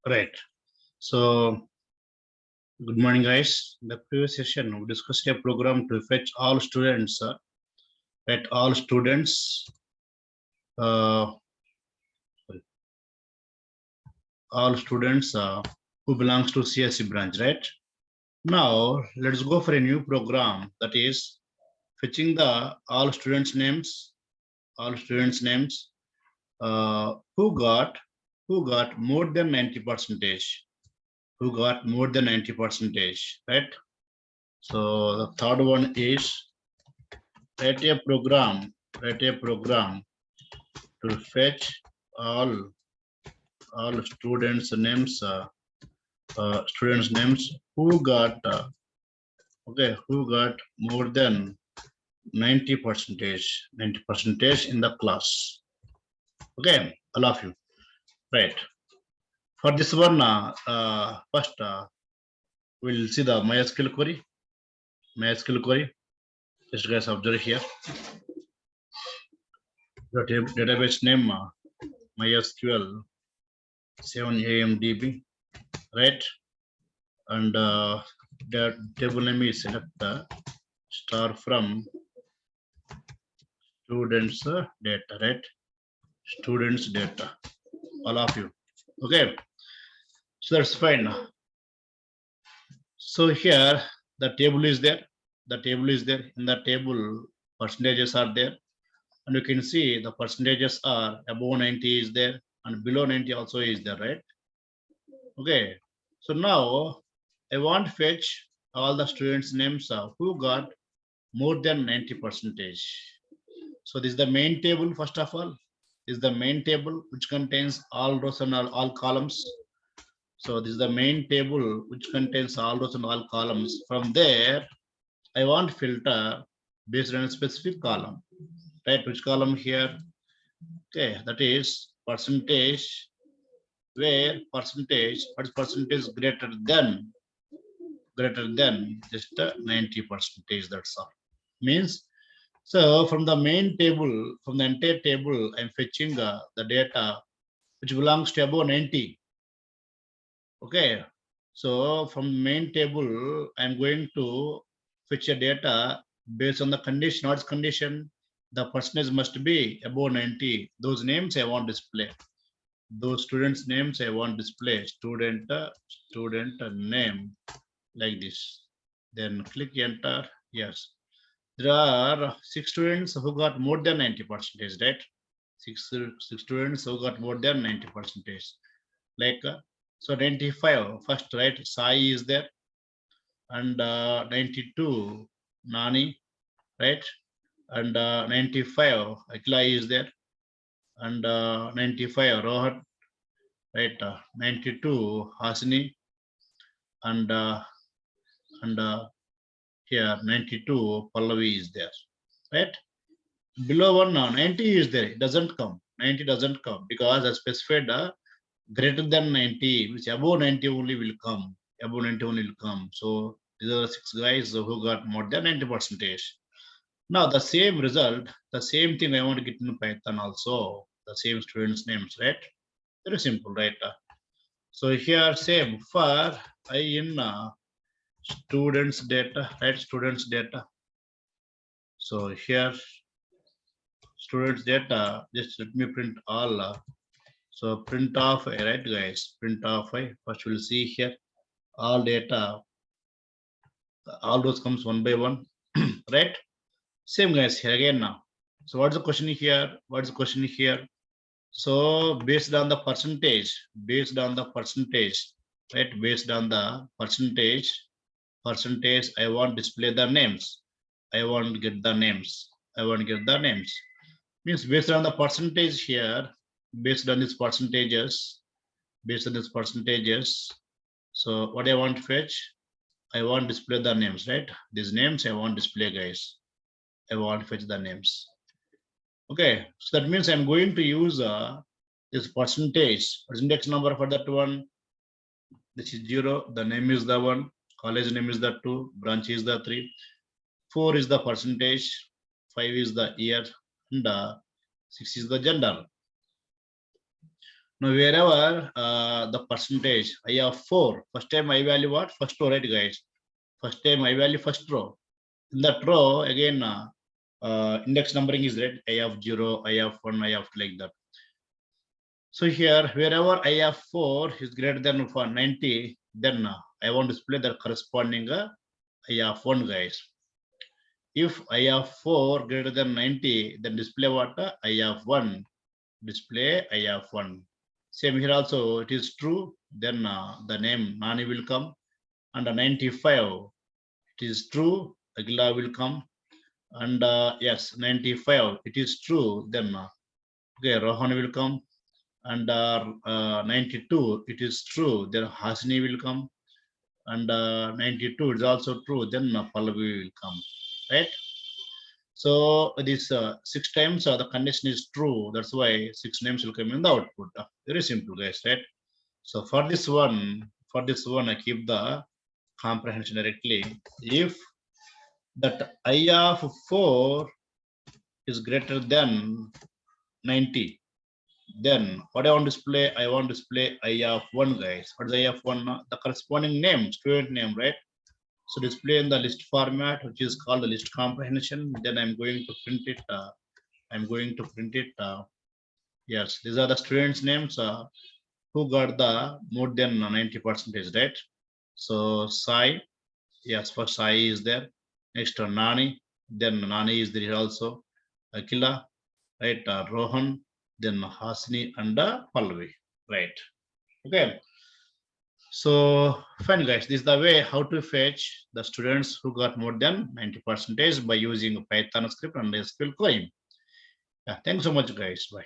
Right. So, good morning, guys. In the previous session, we discussed a program to fetch all students, at all students, uh, all students who belongs to CSC branch, right? Now, let's go for a new program that is fetching the all students' names who got more than 90 percentage, who got more than 90 percentage, right? So the third one is write a program, write a program to fetch all all students names who got who got more than 90 percentage in the class. Okay, all of you, right? For this one, first we'll see the MySQL query. MySQL query, just guys observe here the database name, MySQL 7amdb, right? And the table name is select star from students data, right? Students data, all of you. Okay, so that's fine. So here the table is there, the table is there. In the table, percentages are there, and you can see the percentages are above 90 is there and below 90 also is there, right? Okay, so now I want to fetch all the students names who got more than 90 percentage. So this is the main table. First of all, is the main table which contains all rows and all columns. So this is the main table which contains all rows and all columns. From there, I want filter based on a specific column, right? Which column here? Okay, that is percentage, where percentage, what is percentage greater than just 90 percentage. That's all. Means, so from the main table, from the entire table, I'm fetching the data which belongs to above 90. Okay, so from main table, I'm going to fetch a data based on the condition. What's condition? The percentage must be above 90. Those names I want display. Those students' names I want display. Student name, like this. Then click enter. Yes, there are 6 students who got more than 90 percentage, right? Six students who got more than 90 percentage. Like so 95 first, right? Sai is there, and 92 Nani, right? And 95 Akila is there, and 95 Rohat, right? 92 Hasini, and here 92 Pallavi is there, right? Below one, 90 is there. It doesn't come. 90 doesn't come because I specified greater than 90, which above 90 only will come. Above 90 only will come. So these are the 6 guys who got more than 90 percentage. Now the same result, the same thing I want to get in Python also. The same students' names, right? Very simple, right? So here same for I in students data, right? Students data. So here students data, just let me print all. So print off, right guys? Print off. First we'll see here all data, all those comes one by one, right? Same guys here again now. So what's the question here? What's the question here? So based on the percentage, right? Based on the percentage, I want display the names. I want to get the names. Means based on the percentage here, based on these percentages, so what I want to fetch, I want to display the names, right? These names I want to display, guys. I want to fetch the names. Okay, so that means I'm going to use this percentage number for that one. This is 0, the name is the 1, college name is the 2, branch is the 3, 4 is the percentage, 5 is the year, and 6 is the gender. Now, wherever the percentage I have 4, first time I value what? First row, right, guys? First time I value first row. In that row, again, index numbering is red. I have 0, I have 1, I have like that. So here, wherever I have 4 is greater than for 90, then I want to display the corresponding I have 1, guys. If I have 4 greater than 90, then display what? I have 1. Display I have 1. Same here also, it is true. Then the name Nani will come. And 95, it is true. Agila will come. And yes, 95, it is true. Then okay, Rohan will come. And 92, it is true. Then Hasni will come. And 92 is also true. Then Pallavi will come. Right? So this 6 times the condition is true. That's why 6 names will come in the output. Very simple, guys, right? So for this one, I keep the comprehension directly. If that I of 4 is greater than 90, then what I want to display? I want to display I of 1, guys. What is I of 1? The corresponding name, student name, right? So display in the list format, which is called the list comprehension. Then I'm going to print it. Yes, these are the students' names who got the more than 90%, right? So Sai, yes, for Sai is there. Next Nani, then Nani is there also. Akila, right? Rohan, then Hasni and Pallavi, right? Okay. So fine, guys, this is the way how to fetch the students who got more than 90% by using Python script and SQL query. Yeah, thanks so much, guys. Bye.